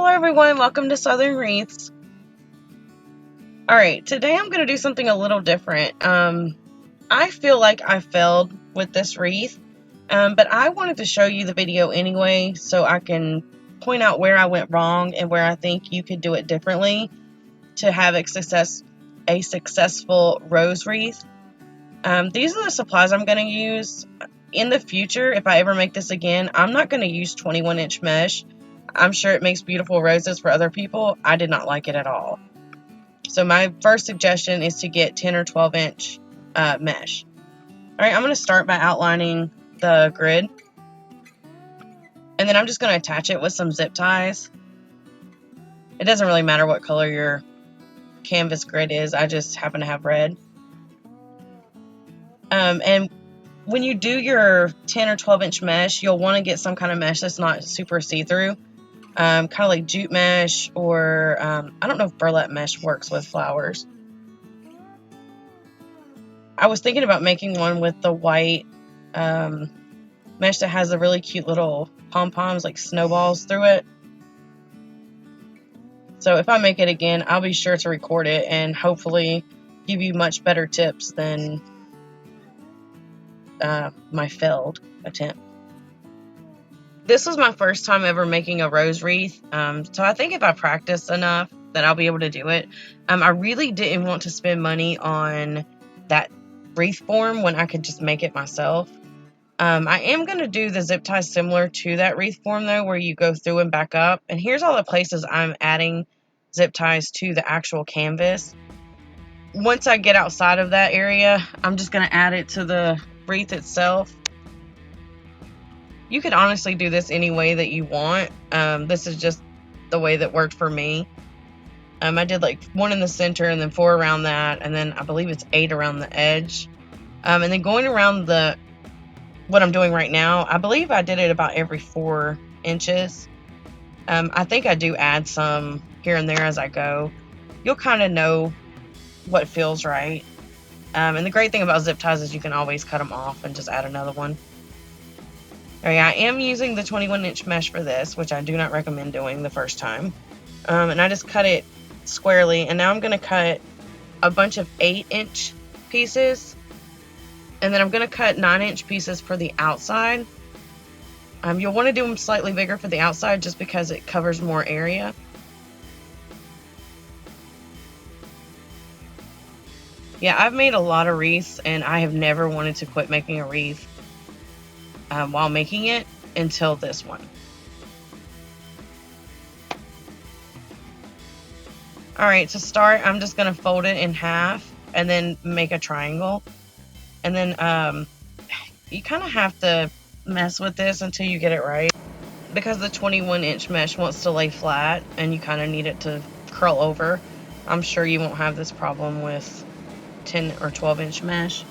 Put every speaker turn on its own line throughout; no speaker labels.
Hello everyone, welcome to Southern Wreaths. Alright, today I'm going to do something a little different. I feel like I failed with this wreath, but I wanted to show you the video anyway so I can point out where I went wrong and where I think you could do it differently to have a successful rose wreath. These are the supplies I'm going to use. In the future, if I ever make this again, I'm not going to use 21-inch mesh. I'm sure it makes beautiful roses for other people. I did not like it at all. So my first suggestion is to get 10 or 12-inch mesh. Alright, I'm going to start by outlining the grid. And then I'm just going to attach it with some zip ties. It doesn't really matter what color your canvas grid is. I just happen to have red. And when you do your 10 or 12-inch mesh, you'll want to get some kind of mesh that's not super see-through. Kind of like jute mesh, or I don't know if burlap mesh works with flowers. I was thinking about making one with the white mesh that has the really cute little pom-poms, like snowballs through it. So if I make it again, I'll be sure to record it and hopefully give you much better tips than my failed attempt. This was my first time ever making a rose wreath, so I think if I practice enough, then I'll be able to do it. I really didn't want to spend money on that wreath form when I could just make it myself. I am going to do the zip ties similar to that wreath form, though, where you go through and back up. And here's all the places I'm adding zip ties to the actual canvas. Once I get outside of that area, I'm just going to add it to the wreath itself. You could honestly do this any way that you want. This is just the way that worked for me. I did like 1 in the center and then 4 around that, and then I believe it's 8 around the edge. And then going around what I'm doing right now, I believe I did it about every 4 inches. I think I do add some here and there as I go. You'll kind of know what feels right. And the great thing about zip ties is you can always cut them off and just add another one. Alright, I am using the 21-inch mesh for this, which I do not recommend doing the first time. And I just cut it squarely, and now I'm going to cut a bunch of 8-inch pieces, and then I'm going to cut 9-inch pieces for the outside. You'll want to do them slightly bigger for the outside just because it covers more area. Yeah, I've made a lot of wreaths, and I have never wanted to quit making a wreath while making it until this one. Alright, to start, I'm just going to fold it in half and then make a triangle. And then you kind of have to mess with this until you get it right, because the 21-inch mesh wants to lay flat and you kind of need it to curl over. I'm sure you won't have this problem with 10 or 12-inch mesh.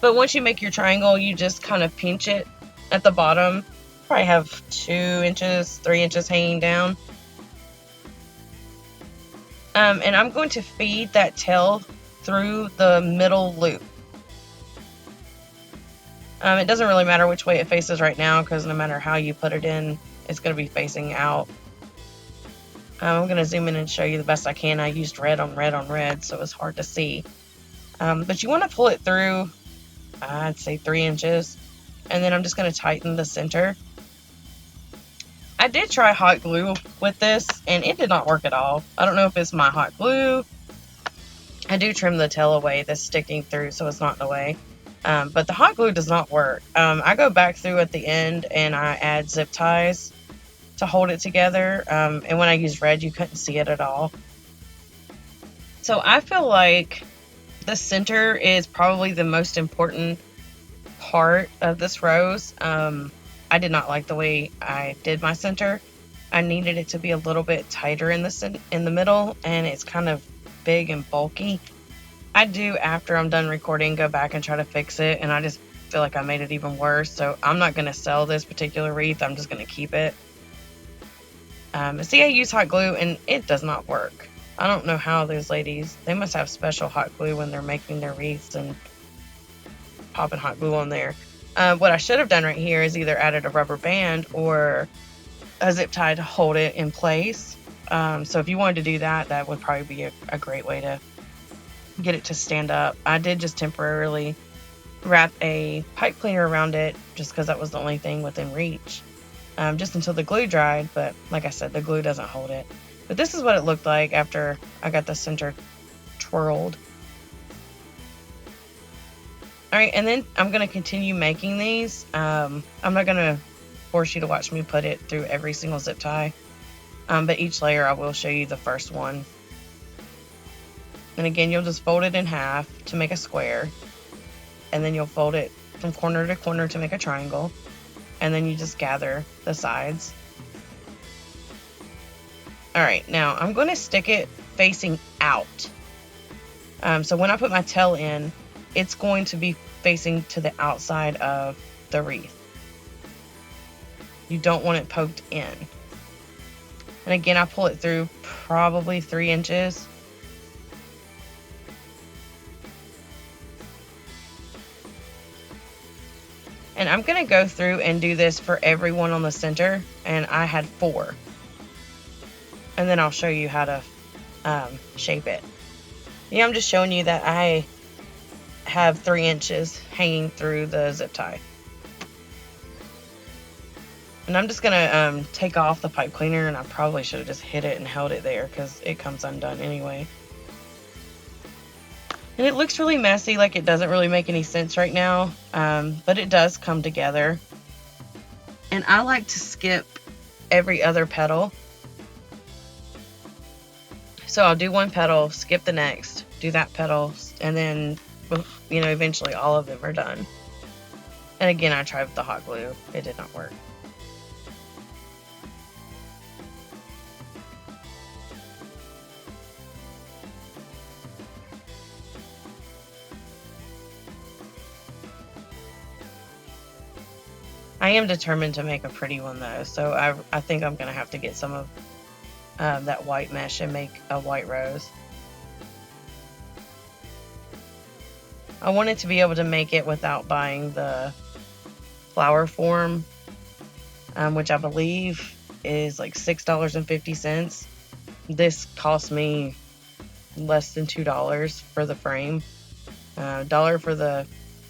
But once you make your triangle, you just kind of pinch it at the bottom. Probably have 2 inches, 3 inches hanging down. And I'm going to feed that tail through the middle loop. It doesn't really matter which way it faces right now, because no matter how you put it in, it's going to be facing out. I'm going to zoom in and show you the best I can. I used red on red on red, so it's hard to see. But you want to pull it through, I'd say 3 inches. And then I'm just going to tighten the center. I did try hot glue with this, and it did not work at all. I don't know if it's my hot glue. I do trim the tail away that's sticking through, so it's not in the way. But the hot glue does not work. I go back through at the end, and I add zip ties to hold it together. And when I used red, you couldn't see it at all. So I feel like the center is probably the most important part of this rose. I did not like the way I did my center. I needed it to be a little bit tighter in the middle, and it's kind of big and bulky. I do, after I'm done recording, go back and try to fix it, and I just feel like I made it even worse. So I'm not going to sell this particular wreath. I'm just going to keep it. See, I use hot glue, and it does not work. I don't know how those ladies, they must have special hot glue when they're making their wreaths and popping hot glue on there. What I should have done right here is either added a rubber band or a zip tie to hold it in place. So if you wanted to do that, that would probably be a great way to get it to stand up. I did just temporarily wrap a pipe cleaner around it just because that was the only thing within reach, just until the glue dried. But like I said, the glue doesn't hold it. But this is what it looked like after I got the center twirled. Alright, and then I'm going to continue making these. I'm not going to force you to watch me put it through every single zip tie, but each layer I will show you the first one. And again, you'll just fold it in half to make a square, and then you'll fold it from corner to corner to make a triangle, and then you just gather the sides. Alright, now I'm going to stick it facing out. So when I put my tail in, it's going to be facing to the outside of the wreath. You don't want it poked in. And again, I pull it through probably 3 inches. And I'm going to go through and do this for every one on the center, and I had 4. And then I'll show you how to shape it. Yeah, I'm just showing you that I have 3 inches hanging through the zip tie. And I'm just going to take off the pipe cleaner, and I probably should have just hit it and held it there because it comes undone anyway. And it looks really messy, like it doesn't really make any sense right now, but it does come together. And I like to skip every other petal. So I'll do one petal, skip the next, do that petal, and then, you know, eventually all of them are done. And again, I tried with the hot glue. It did not work. I am determined to make a pretty one though, so I think I'm going to have to get some of that white mesh and make a white rose. I wanted to be able to make it without buying the flower form, which I believe is like $6.50. This cost me less than $2 for the frame. $1 for the,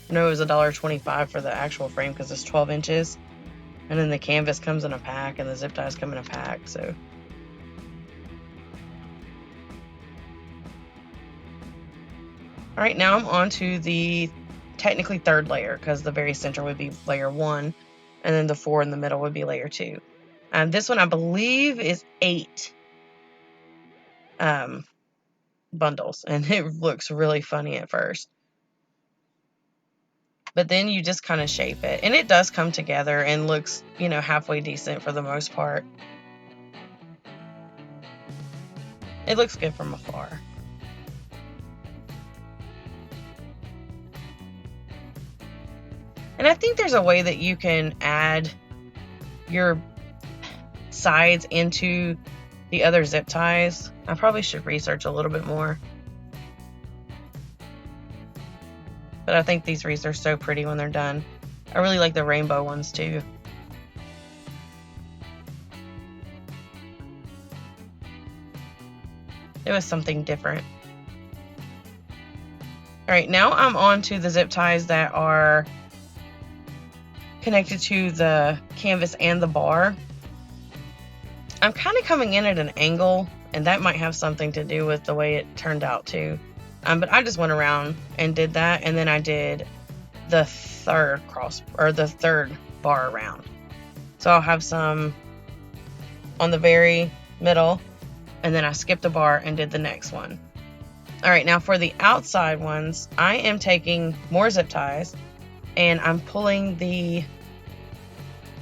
no, it was $1.25 for the actual frame because it's 12 inches. And then the canvas comes in a pack and the zip ties come in a pack, so. Alright, now I'm on to the technically 3rd layer because the very center would be layer 1 and then the 4 in the middle would be layer 2. This one I believe is 8 bundles, and it looks really funny at first. But then you just kind of shape it, and it does come together and looks, you know, halfway decent for the most part. It looks good from afar. And I think there's a way that you can add your sides into the other zip ties. I probably should research a little bit more. But I think these wreaths are so pretty when they're done. I really like the rainbow ones too. It was something different. Alright, now I'm on to the zip ties that are connected to the canvas and the bar. I'm kind of coming in at an angle, and that might have something to do with the way it turned out too. But I just went around and did that, and then I did the 3rd bar around. So I'll have some on the very middle, and then I skipped a bar and did the next one. Alright, now for the outside ones, I am taking more zip ties, and I'm pulling the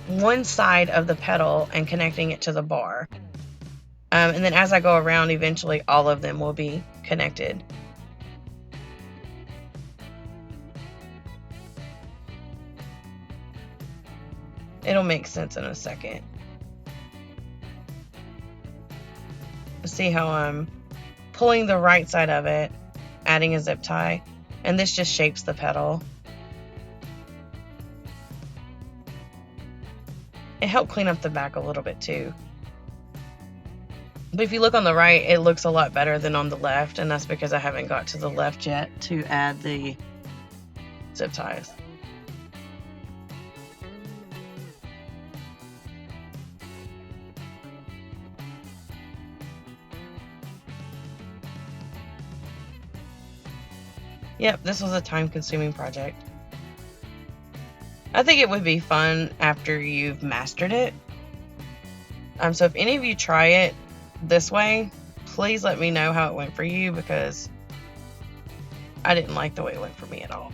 one side of the petal and connecting it to the bar. And then as I go around, eventually all of them will be connected. It'll make sense in a second. See how I'm pulling the right side of it, adding a zip tie, and this just shapes the petal. It helped clean up the back a little bit too. But if you look on the right, it looks a lot better than on the left, and that's because I haven't got to the left yet to add the zip ties. Yep, this was a time-consuming project. I think it would be fun after you've mastered it. So if any of you try it this way, please let me know how it went for you, because I didn't like the way it went for me at all.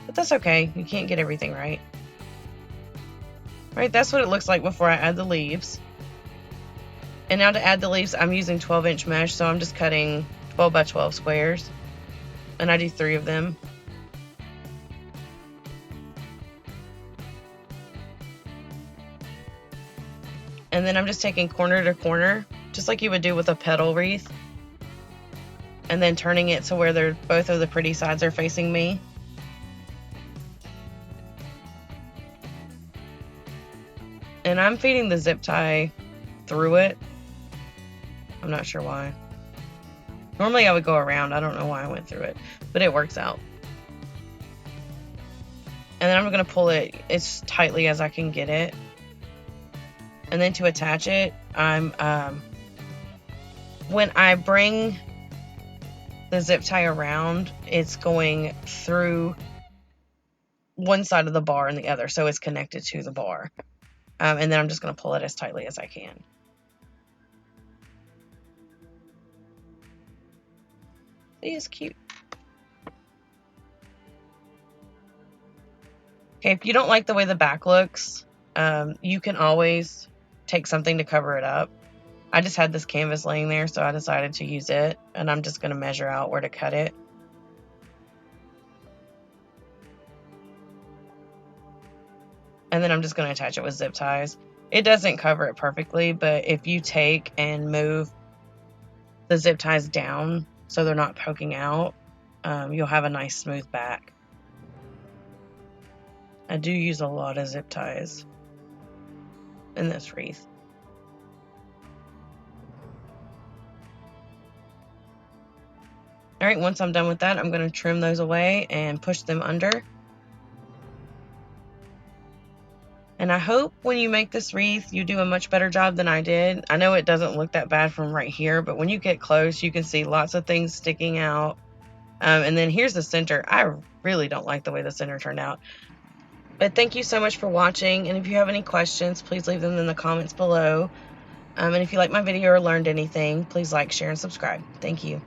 But that's okay. You can't get everything right. Right, that's what it looks like before I add the leaves. And now to add the leaves, I'm using 12-inch mesh, so I'm just cutting 12 by 12 squares. And I do 3 of them. And then I'm just taking corner to corner, just like you would do with a petal wreath. And then turning it so where both of the pretty sides are facing me. And I'm feeding the zip tie through it. I'm not sure why. Normally I would go around. I don't know why I went through it, but it works out. And then I'm going to pull it as tightly as I can get it. And then to attach it, when I bring the zip tie around, it's going through one side of the bar and the other, so it's connected to the bar. And then I'm just going to pull it as tightly as I can. See, it's cute. Okay, if you don't like the way the back looks, you can always take something to cover it up. I just had this canvas laying there, so I decided to use it, and I'm just going to measure out where to cut it. And then I'm just going to attach it with zip ties. It doesn't cover it perfectly, but if you take and move the zip ties down so they're not poking out, you'll have a nice smooth back. I do use a lot of zip ties in this wreath. Alright, once I'm done with that, I'm going to trim those away and push them under. And I hope when you make this wreath, you do a much better job than I did. I know it doesn't look that bad from right here, but when you get close, you can see lots of things sticking out. And then here's the center. I really don't like the way the center turned out. But thank you so much for watching. And if you have any questions, please leave them in the comments below. And if you like my video or learned anything, please like, share, and subscribe. Thank you.